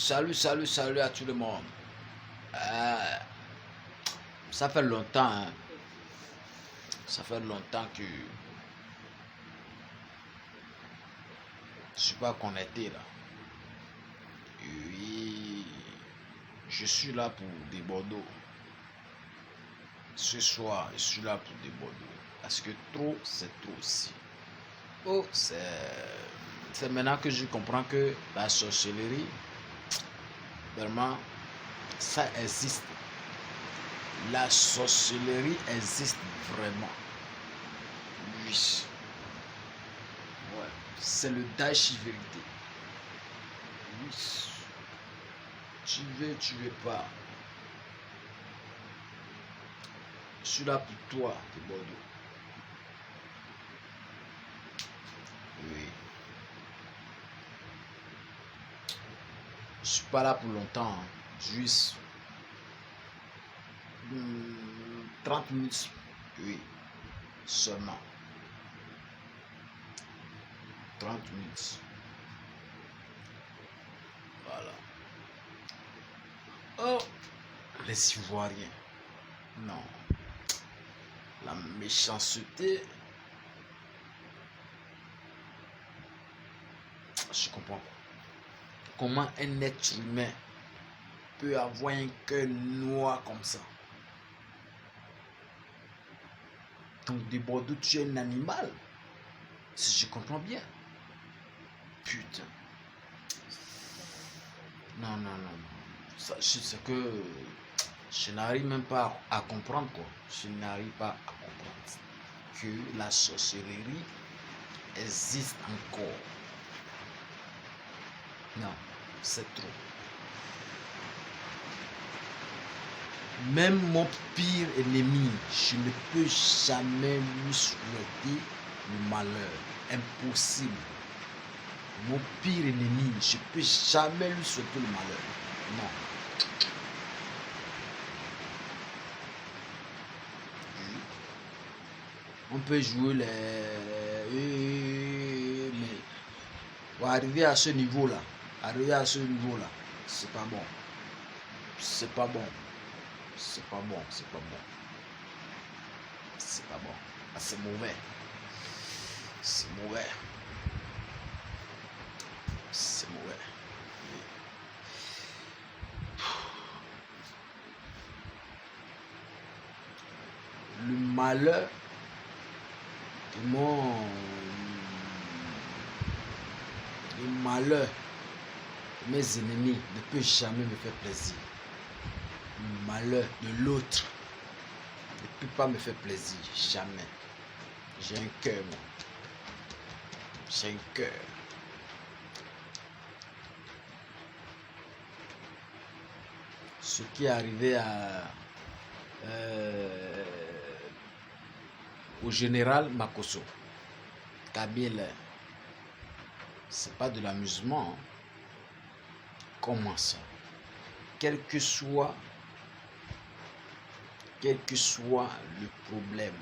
Salut à tout le monde. Euh, Ça fait longtemps, hein. Ça fait longtemps que je suis pas connecté là. Et je suis là pour des Bordeaux. Ce soir, je suis là pour des Bordeaux. Parce que trop, c'est trop aussi. Oh, c'est maintenant que je comprends que la sorcellerie, vraiment, ça existe. La sorcellerie existe vraiment. Oui. Ouais. C'est le Dashi vérité. Oui. Tu veux pas. Je suis là pour toi, de Bordeaux. Oui. Je suis pas là pour longtemps, hein. Juste 30 minutes. Oui. Seulement. 30 minutes. Voilà. Oh, les Ivoiriens. Non. La méchanceté. Je comprends pas. Comment un être humain peut avoir un cœur noir comme ça? Donc de Bordeaux, tu es un animal. Si je comprends bien. Putain. Non. Ça, c'est que je n'arrive même pas à comprendre quoi. Je n'arrive pas à comprendre que la sorcellerie existe encore. Non, c'est trop. Même mon pire ennemi, je ne peux jamais lui souhaiter le malheur. Impossible. Mon pire ennemi, je ne peux jamais lui souhaiter le malheur. Non. On peut jouer mais pour arriver à ce niveau-là, c'est pas bon. C'est pas bon. C'est pas bon. C'est pas bon. C'est pas bon. Ah, c'est mauvais. C'est mauvais. C'est mauvais. Le malheur de le malheur de mes ennemis ne peut jamais me faire plaisir. Le malheur de l'autre ne peut pas me faire plaisir. Jamais. J'ai un cœur, moi. J'ai un cœur. Ce qui est arrivé au général Makosso, Kabyle, c'est pas de l'amusement. Hein. Comment ça? Quel que soit le problème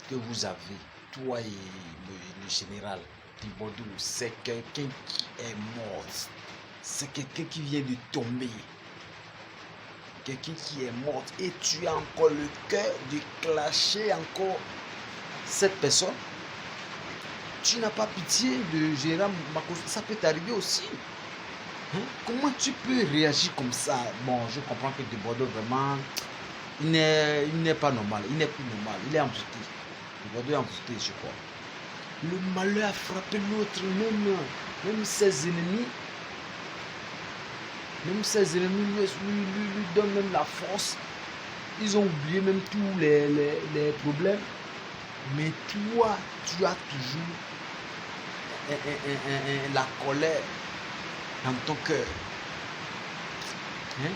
que vous avez, toi et le général Thibaudou, c'est quelqu'un qui est mort. C'est quelqu'un qui vient de tomber. Quelqu'un qui est mort. Et tu as encore le cœur de clasher encore cette personne. Tu n'as pas pitié de Gérard Makosso. Ça peut t'arriver aussi. Hein? Comment tu peux réagir comme ça? Bon, je comprends que de Bordeaux, vraiment, il n'est pas normal. Il n'est plus normal. Il est amputé. De Bordeaux est amputé, je crois. Le malheur a frappé l'autre, même ses ennemis. Même ses ennemis lui donnent même la force. Ils ont oublié même tous les problèmes. Mais toi, tu as toujours la colère dans ton cœur. Hein?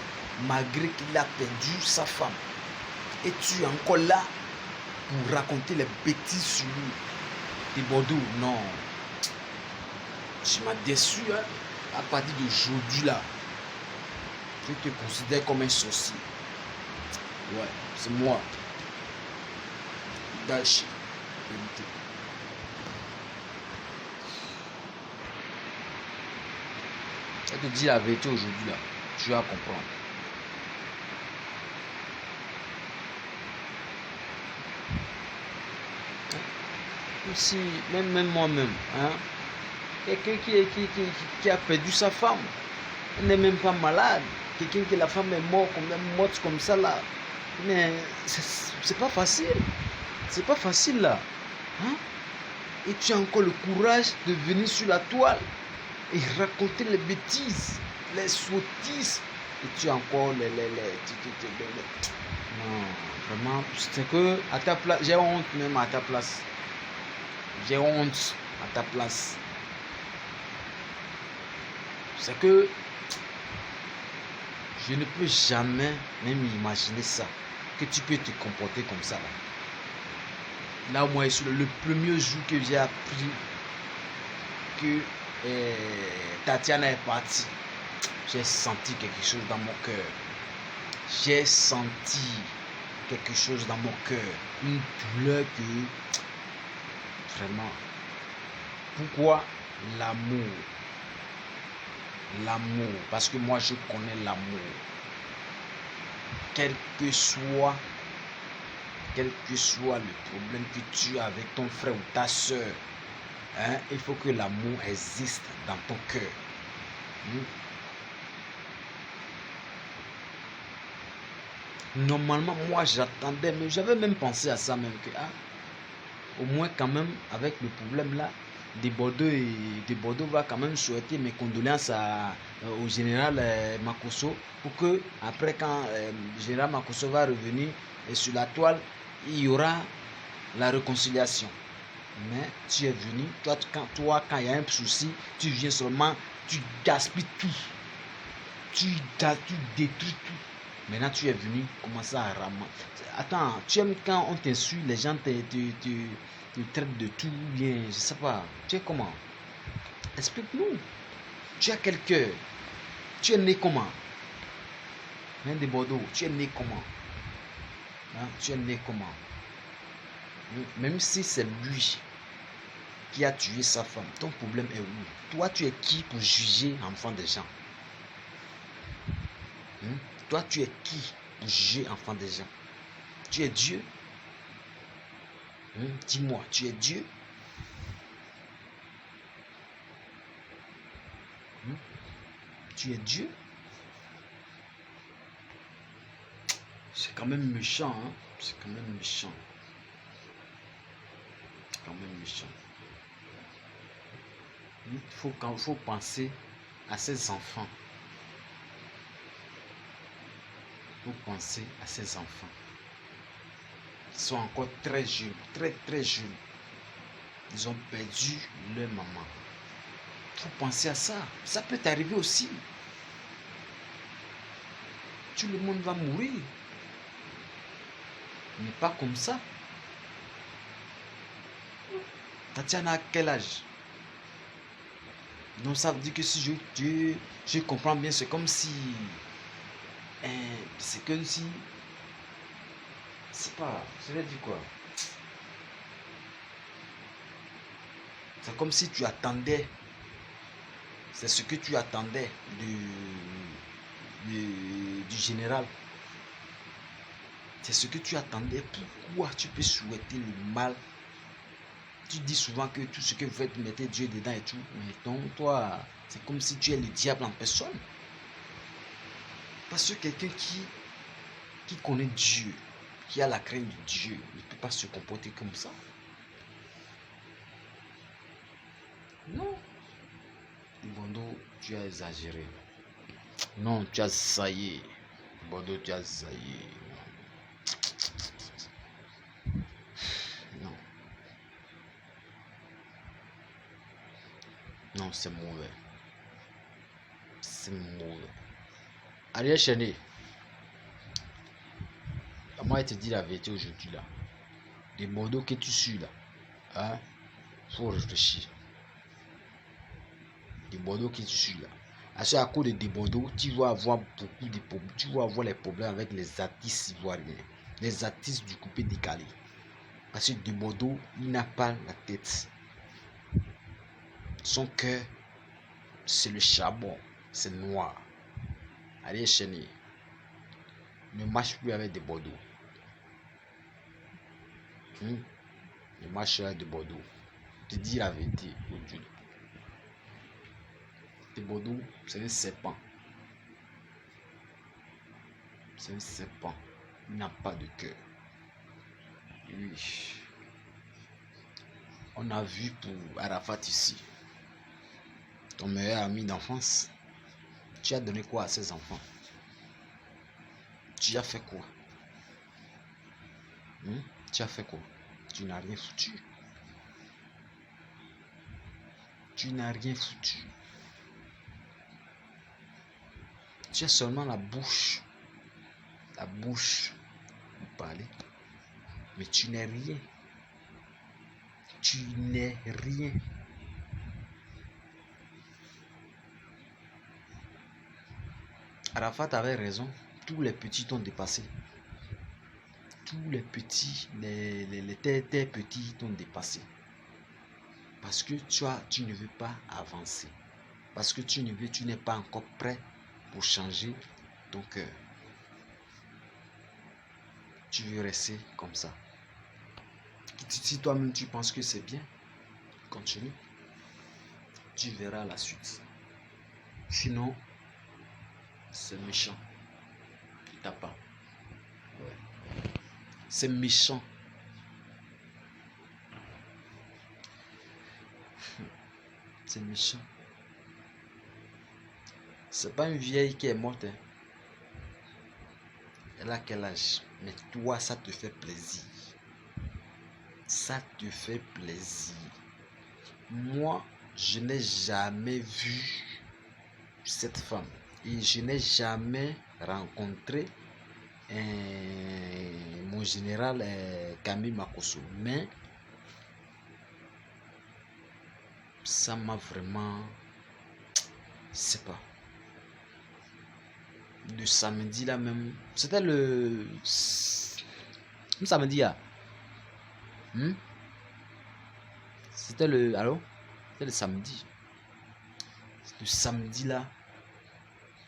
Malgré qu'il a perdu sa femme. Et tu es encore là pour raconter les bêtises sur lui. Et Bordeaux, non. Tu m'as déçu, hein? À partir d'aujourd'hui là. Je te considère comme un sorcier. Ouais, c'est moi. Dashi. Je te dis la vérité aujourd'hui là. Tu vas comprendre. Si, même moi-même, hein, quelqu'un qui a perdu sa femme, elle n'est même pas malade. Quelqu'un que la femme est morte comme ça là. Mais c'est pas facile. C'est pas facile là. Hein? Et tu as encore le courage de venir sur la toile et raconter les bêtises, les sottises. Et tu as encore les non, vraiment, c'est que à ta place, j'ai honte même à ta place. J'ai honte à ta place. C'est que je ne peux jamais même imaginer ça. Que tu peux te comporter comme ça. Là, moi, le premier jour que j'ai appris que Tatiana est partie, j'ai senti quelque chose dans mon cœur. J'ai senti quelque chose dans mon cœur. Une douleur que vraiment. Pourquoi l'amour? L'amour. Parce que moi je connais l'amour. Quel que soit le problème que tu as avec ton frère ou ta soeur, hein, il faut que l'amour existe dans ton cœur. Normalement, moi j'attendais, mais j'avais même pensé à ça même que au moins quand même avec le problème là, Bordeaux va quand même souhaiter mes condoléances au général Makosso pour que après quand le général Makosso va revenir sur la toile, il y aura la réconciliation. Mais tu es venu, toi quand il y a un souci, tu viens seulement, tu gaspilles tout, tu détruis tout. Maintenant tu es venu commencer à ramasser. Attends, tu aimes quand on t'insulte, les gens te traitent de tout bien, je sais pas. Tu es comment? Explique-nous. Tu as quel cœur? Tu es né comment? Hein, de Bordeaux, tu es né comment? Hein, tu es né comment? Même si c'est lui qui a tué sa femme, ton problème est où? Toi, tu es qui pour juger enfant des gens? Toi, tu es qui pour juger enfant des gens? Tu es Dieu? Dis-moi, tu es Dieu? Tu es Dieu? C'est quand même méchant, hein? C'est quand même méchant. C'est quand même méchant. Il faut penser à ces enfants. Il faut penser à ces enfants. Ils sont encore très jeunes, très très jeunes. Ils ont perdu leur maman. Il faut penser à ça. Ça peut t'arriver aussi. Tout le monde va mourir. Mais pas comme ça. Tatiana a quel âge? Donc ça veut dire que si je comprends bien, c'est comme si... c'est comme si... C'est pas... Je vais dire quoi? C'est comme si tu attendais. C'est ce que tu attendais du général. C'est ce que tu attendais. Pourquoi tu peux souhaiter le mal? Tu dis souvent que tout ce que vous faites, vous mettez Dieu dedans et tout. Mais donc, toi, c'est comme si tu es le diable en personne. Parce que quelqu'un qui connaît Dieu, qui a la crainte de Dieu, ne peut pas se comporter comme ça. Non. Bordeaux, tu as exagéré. Non, tu as saillé. Bordeaux, tu as saillé. Non. Non, c'est mauvais. C'est mauvais. Ariel Cheney. Moi, je te dis la vérité aujourd'hui là. Les Bordeaux que tu suis là, hein, faut réfléchir. Les Bordeaux que tu suis là. À cause de Bordeaux, tu vas avoir beaucoup de problèmes. Tu vas avoir les problèmes avec les artistes ivoiriens, les artistes du coupé décalé. Parce que de Bordeaux, il n'a pas la tête. Son cœur, c'est le charbon. c'est noir. Allez, Chéni, ne marche plus avec des Bordeaux. Ne marche avec des Bordeaux. Je te dis la vérité aujourd'hui. Des Bordeaux, c'est un serpent. C'est un serpent. Il n'a pas de cœur. Oui. On a vu pour Arafat ici. Ton meilleur ami d'enfance. Tu as donné quoi à ses enfants? Tu as fait quoi? Tu as fait quoi? Tu n'as rien foutu. Tu n'as rien foutu. Tu as seulement la bouche. La bouche pour parler. Mais tu n'es rien. Tu n'es rien. Arafat avait raison. Tous les petits t'ont dépassé. Tous les petits, tes petits t'ont dépassé. Parce que tu ne veux pas avancer. Parce que tu n'es pas encore prêt pour changer ton cœur. Tu veux rester comme ça. Si toi-même tu penses que c'est bien, continue. Tu verras la suite. Sinon, c'est méchant. T'as pas. Ouais. C'est méchant. C'est méchant. C'est pas une vieille qui est morte. Hein. Elle a quel âge? Mais toi, ça te fait plaisir. Ça te fait plaisir. Moi, je n'ai jamais vu cette femme. Et je n'ai jamais rencontré mon général Camille Makosso. Mais ça m'a vraiment... Je sais pas. Le samedi là même. C'était le samedi là. C'était le. Allô? C'était le samedi. Le samedi là.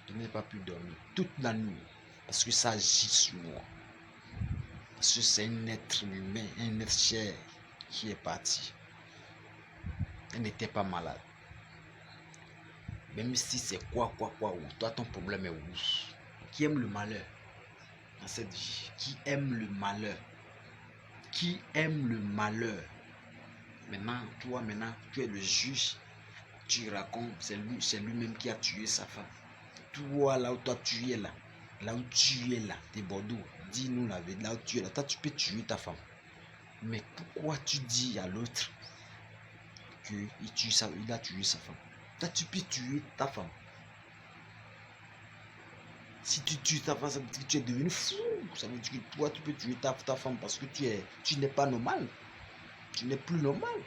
Je n'ai pas pu dormir toute la nuit. Parce que ça agit sur moi. Parce que c'est un être humain, un être cher qui est parti. Elle n'était pas malade. Même si c'est quoi, ou toi ton problème est où? Qui aime le malheur dans cette vie? Qui aime le malheur? Qui aime le malheur? Maintenant, tu es le juge. Tu racontes, c'est lui-même qui a tué sa femme. Toi, là où tu es là, t'es Bordeaux, dis-nous la vérité, là où tu es là, toi, tu peux tuer ta femme. Mais pourquoi tu dis à l'autre qu'il a tué sa femme? Toi, tu peux tuer ta femme. Si tu tues ta femme, ça veut dire que tu es devenu fou. Ça veut dire que toi, tu peux tuer ta femme parce que tu n'es pas normal. Tu n'es plus normal.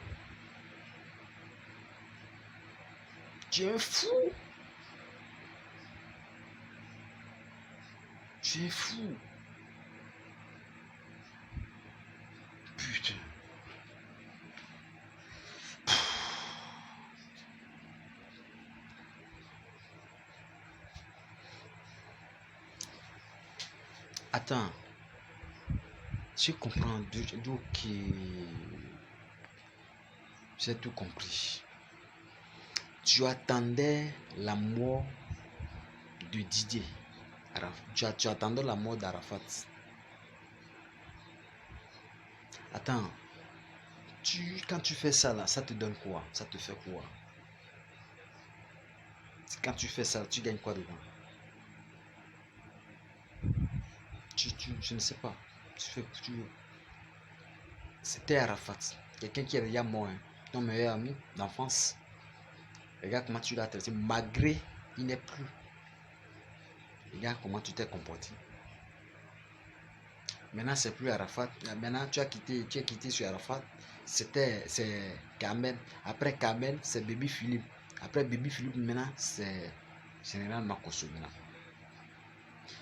Tu es un fou. Tu es fou. Putain. Attends. Je comprends. Ok. J'ai tout compris. Tu attendais la mort de Didier. Tu attendais la mort d'Arafat. Attends. Quand tu fais ça là, ça te donne quoi? Ça te fait quoi? Quand tu fais ça, tu gagnes quoi dedans? Je ne sais pas. C'était Arafat. Quelqu'un qui est déjà mort. Hein. Ton meilleur ami d'enfance. Regarde comment tu l'as traité. Malgré, il n'est plus. Regarde comment tu t'es comporté. Maintenant, c'est plus Arafat. Maintenant, tu as quitté sur Arafat. C'est Kamel. Après Kamel, c'est Baby Philippe. Après Baby Philippe, maintenant, c'est Général Makosso.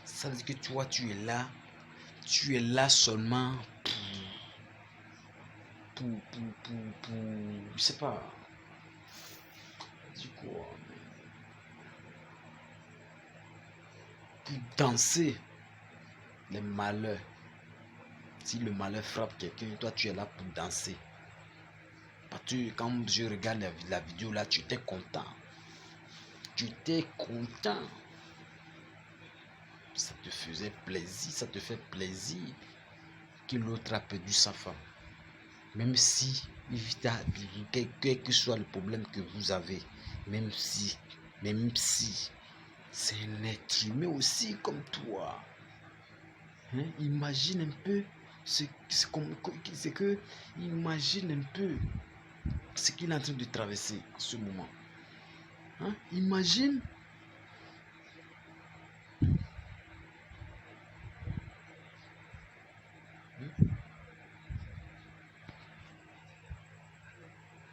Ça veut dire que toi, tu es là. Tu es là seulement pour je sais pas. Du coup, pour danser les malheurs. Si le malheur frappe quelqu'un, toi tu es là pour danser. Parce que quand je regarde la vidéo là, tu étais content. Tu étais content. Ça te faisait plaisir, ça te fait plaisir que l'autre a perdu sa femme. Même si, quel que soit le problème que vous avez, même si, c'est un être humain aussi comme toi. Hein? Imagine un peu imagine un peu ce qu'il est en train de traverser en ce moment. Hein? Imagine.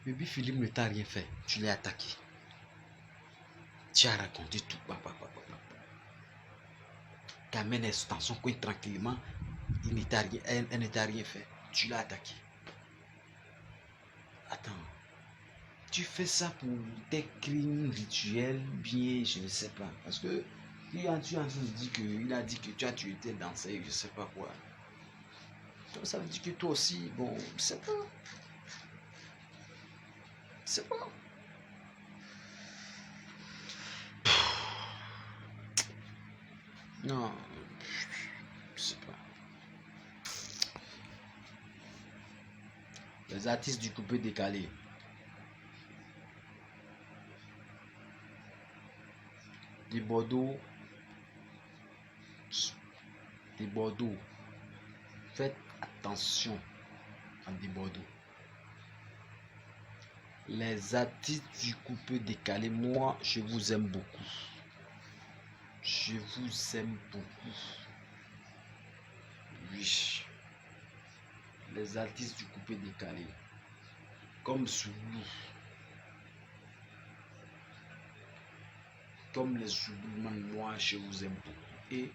Baby Philippe ne t'a rien fait. Tu l'as attaqué. Tu as raconté tout. Carmen est dans son coin tranquillement. Elle ne t'a rien fait. Tu l'as attaqué. Attends. Tu fais ça pour tes crimes rituels, bien, je ne sais pas. Parce que tu es en train de dire qu'il a dit que tu as tué tes danseurs, je ne sais pas quoi. Donc ça veut dire que toi aussi, bon, c'est pas. C'est pas. Non, je sais pas. Les artistes du coupé décalé. Des Bordeaux. Des Bordeaux. Faites attention à des Bordeaux. Les artistes du coupé décalé, moi, je vous aime beaucoup. Je vous aime beaucoup. Oui. Les artistes du coupé décalé. Comme Zoulou. Comme les Zoulous, moi, je vous aime beaucoup. Et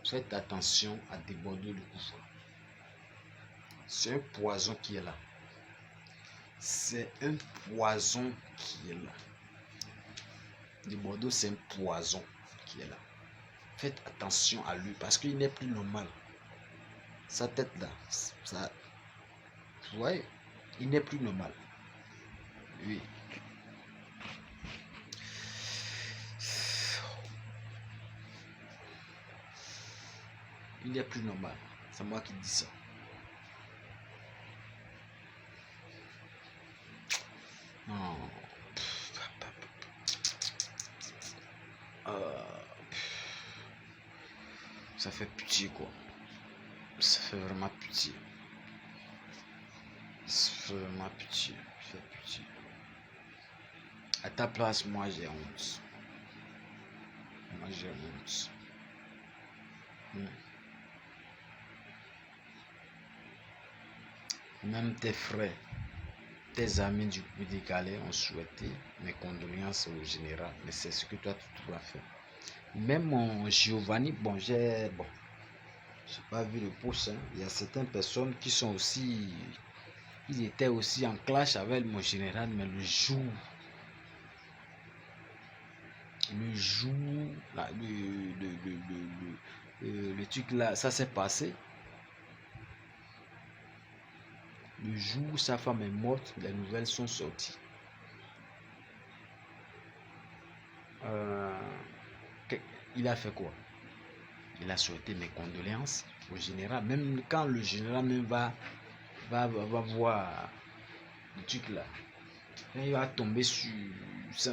faites attention à déborder le couvre. C'est un poison qui est là. C'est un poison qui est là. Le Bordeaux, c'est un poison qui est là. Faites attention à lui parce qu'il n'est plus normal. Sa tête là, ça, vous voyez, il n'est plus normal. Oui. Il n'est plus normal. C'est moi qui dis ça. Non. Ça fait pitié quoi. Ça fait vraiment pitié. Ça fait vraiment pitié. Ça fait pitié. À ta place, moi j'ai honte. Moi j'ai honte. Même tes frères, tes amis du coup décalé ont souhaité mes condoléances au général. Mais c'est ce que toi tu dois faire. Même mon Giovanni, j'ai pas vu le post. Hein. Il y a certaines personnes qui sont aussi, ils étaient aussi en clash avec mon général, mais là, le truc là, ça s'est passé. Le jour où sa femme est morte, les nouvelles sont sorties. Il a fait quoi? Il a souhaité mes condoléances au général. Même quand le général même va voir le truc là, il va tomber sur le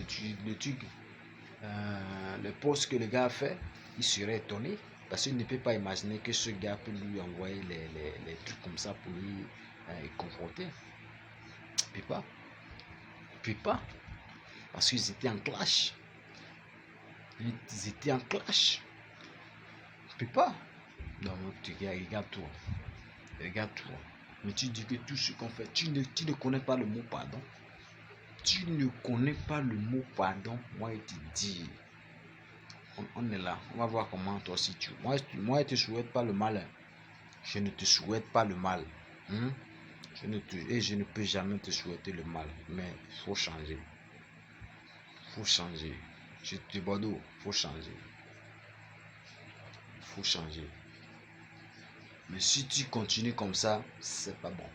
truc, le post que le gars a fait, il serait étonné parce qu'il ne peut pas imaginer que ce gars peut lui envoyer les trucs comme ça pour lui confronter. Il ne peut pas. Parce qu'ils étaient en clash. Ils étaient en clash. Il ne peut pas. Donc, regarde-toi. Regarde-toi. Mais tu dis que tout ce qu'on fait, tu ne connais pas le mot pardon. Tu ne connais pas le mot pardon. Moi, je te dis, on est là. On va voir comment toi aussi tu. Moi, je ne te souhaite pas le mal. Je ne te souhaite pas le mal. Et je ne peux jamais te souhaiter le mal. Mais il faut changer. Faut changer. Je te Bordeaux, faut changer. Faut changer. Mais si tu continues comme ça, c'est pas bon.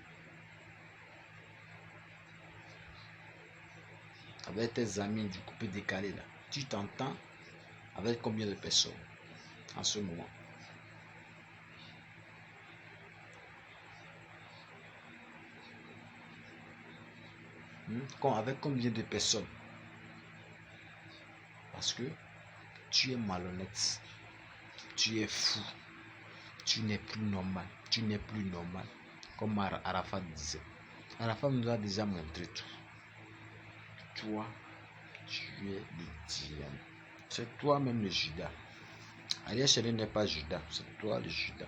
Avec tes amis du couple décalé là, tu t'entends avec combien de personnes en ce moment? Avec combien de personnes? Parce que tu es malhonnête, tu es fou, tu n'es plus normal, tu n'es plus normal. Comme Arafat disait. Arafat nous a déjà montré tout. Toi, tu es le diable. C'est toi-même le Judas. Ariel Chéri n'est pas Judas, c'est toi le Judas.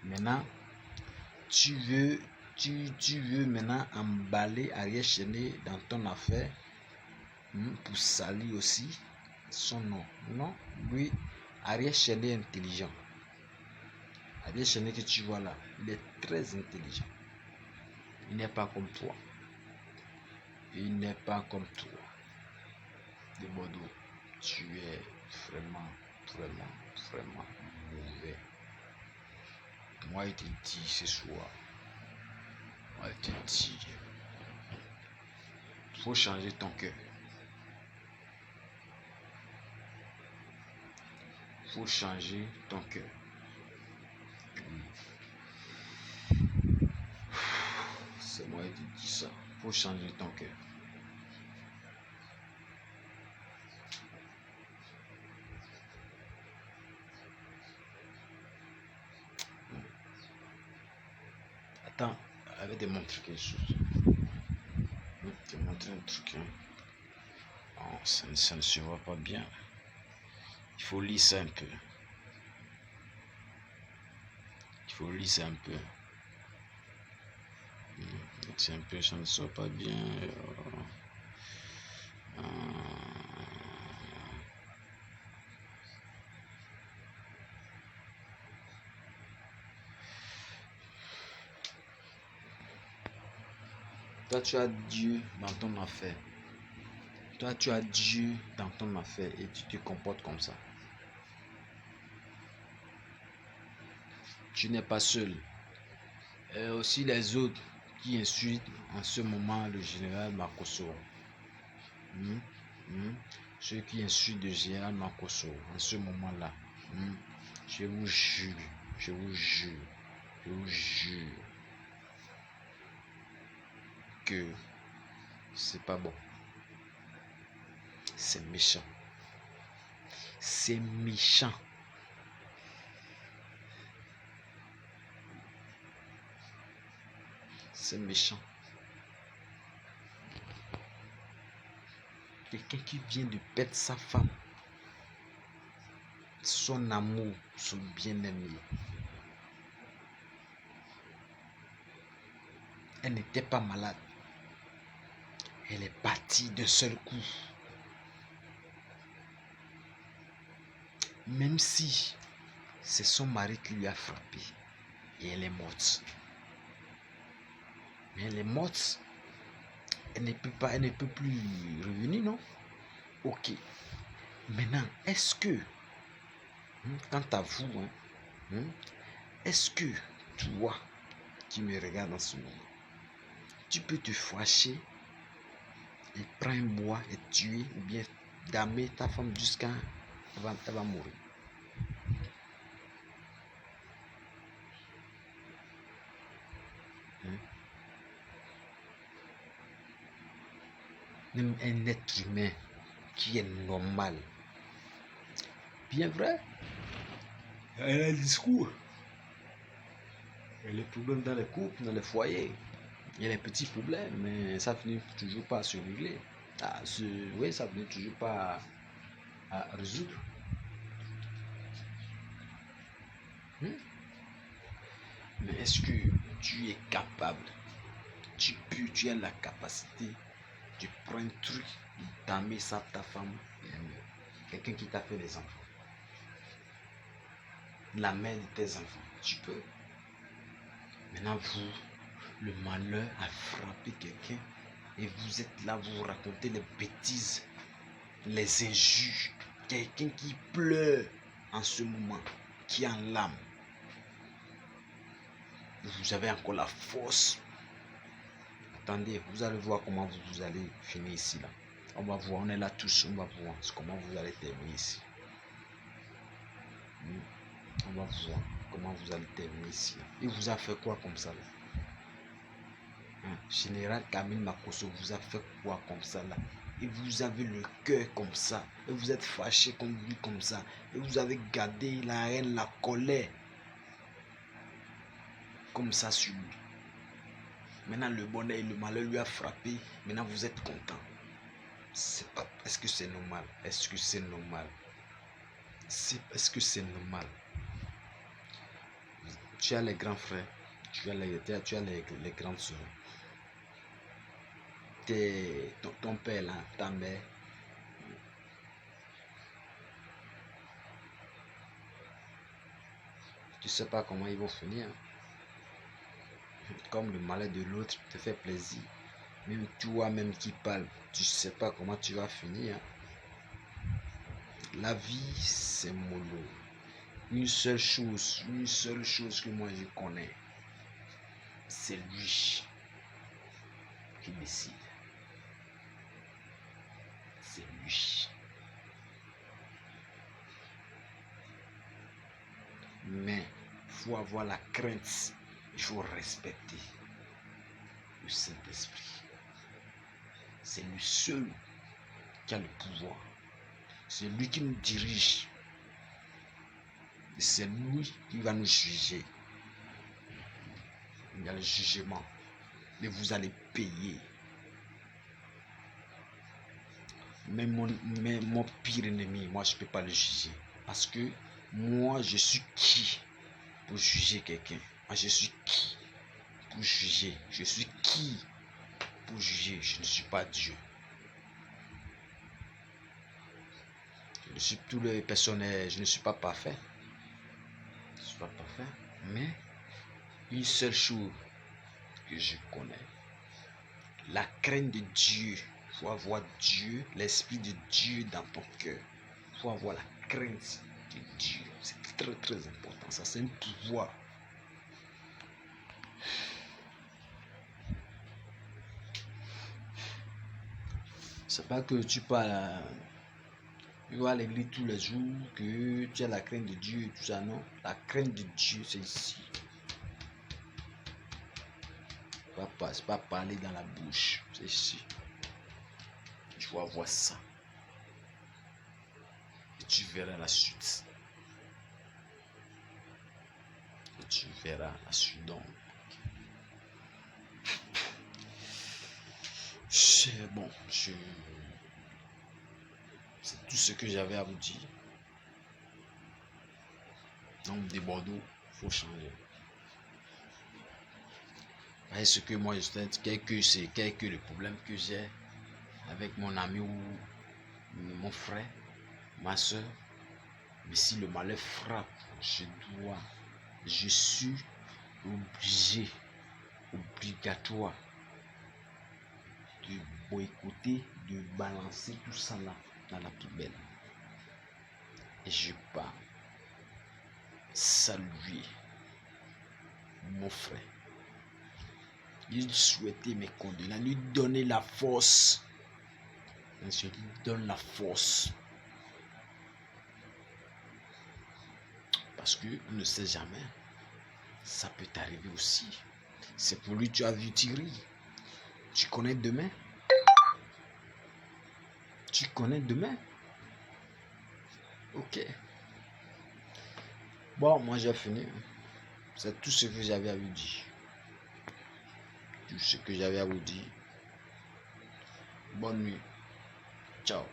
Maintenant, tu veux maintenant emballer Ariel Chéri dans ton affaire pour salir aussi son nom. Non, lui, Ariel Chéri est intelligent. Ariel Chéri que tu vois là, il est très intelligent. Il n'est pas comme toi. Il n'est pas comme toi. De Bordeaux, tu es vraiment, vraiment, vraiment mauvais. Moi, je te dis ce soir, moi, je te dis, il faut changer ton cœur. Il faut changer ton cœur. C'est moi qui te dis ça. Il faut changer ton cœur. Attends, je vais te montrer quelque chose. Je vais te montrer un truc. Oh, ça ne se voit pas bien. Il faut lire ça un peu. Il faut lire ça un peu. C'est un peu, ça ne se voit pas bien. Toi, tu as Dieu dans ton affaire. Toi, tu as Dieu dans ton affaire et tu te comportes comme ça. Tu n'es pas seul. Et aussi les autres qui insultent en ce moment le général Makosso. Ceux qui insultent le général Makosso en ce moment-là. Je vous jure, je vous jure, je vous jure que c'est pas bon. C'est méchant. C'est méchant. C'est méchant. Quelqu'un qui vient de perdre sa femme, son amour, son bien-aimé. Elle n'était pas malade. Elle est partie d'un seul coup. Même si c'est son mari qui lui a frappé et elle est morte. Mais elle est morte. Elle ne peut plus revenir, non? Ok. Maintenant, est-ce que, quant à vous, est-ce que toi qui me regardes en ce moment, tu peux te fâcher et prendre un bois et tuer ou bien damer ta femme jusqu'à elle va mourir? Même un être humain qui est normal. Bien vrai, elle a un discours. Il y a les problèmes dans les couples, dans les foyers. Il y a les petits problèmes, mais ça finit toujours pas à se régler. Oui, ça finit toujours pas à résoudre. Mais est-ce que tu es capable, tu as la capacité de prendre un truc, d'aimer ça ta femme, quelqu'un qui t'a fait des enfants, la mère de tes enfants, tu peux. Maintenant, vous, le malheur a frappé quelqu'un Et vous êtes là, vous racontez les bêtises, les injures. Quelqu'un qui pleure en ce moment, qui est en larmes. Vous avez encore la force. Attendez, vous allez voir comment vous allez finir ici là. On va voir, on est là tous, on va voir comment vous allez terminer ici. On va voir comment vous allez terminer ici. Il vous a fait quoi comme ça là? Général Kamil Makosso vous a fait quoi comme ça là? Et vous avez le cœur comme ça. Et vous êtes fâché contre lui comme ça. Et vous avez gardé la haine, la colère comme ça sur lui. Maintenant le bonheur et le malheur lui a frappé. Maintenant vous êtes content. Est-ce que c'est normal? Est-ce que c'est normal? Est-ce que c'est normal? Tu as les grands frères. Tu as les grandes soeurs. Ton père là, ta mère. Tu sais pas comment ils vont finir. Comme le malheur de l'autre te fait plaisir. Même toi-même qui parles, tu sais pas comment tu vas finir. La vie, c'est mollo. Une seule chose que moi je connais, c'est lui qui décide. C'est lui. Mais il faut avoir la crainte, il faut respecter le Saint-Esprit. C'est lui seul qui a le pouvoir. C'est lui qui nous dirige. C'est lui qui va nous juger. Il y a le jugement. Mais vous allez payer. Même mon pire ennemi, moi je ne peux pas le juger. Parce que moi je suis qui pour juger quelqu'un? Moi je suis qui pour juger? Je suis qui pour juger? Je ne suis pas Dieu. Je ne suis tous les personnages, je ne suis pas parfait. Je ne suis pas parfait. Mais une seule chose que je connais, la crainte de Dieu. Il faut avoir Dieu, l'esprit de Dieu dans ton cœur. Il faut avoir la crainte de Dieu. C'est très très important. Ça, c'est un pouvoir. C'est pas que tu parles, tu vas à l'église tous les jours, que tu as la crainte de Dieu et tout ça. Non, la crainte de Dieu, c'est ici. C'est pas parler dans la bouche, c'est ici. Tu vas voir ça. Et tu verras la suite. Et tu verras la suite. Donc, c'est bon. C'est tout ce que j'avais à vous dire. Donc, des Bordeaux, il faut changer. Est-ce que moi, quel que le problème que j'ai avec mon ami ou mon frère, ma soeur, mais si le malheur frappe, je suis obligé, obligatoire de boycotter, de balancer tout ça là dans la poubelle. Et je pars saluer mon frère. Il souhaitait mes condoléances, lui donner la force. Je lui donne la force. Parce qu'on ne sait jamais. Ça peut t'arriver aussi. C'est pour lui que tu as vu Thierry. Tu connais demain? Tu connais demain? Ok. Bon, moi j'ai fini. C'est tout ce que j'avais à vous dire. Tout ce que j'avais à vous dire. Bonne nuit. Ciao.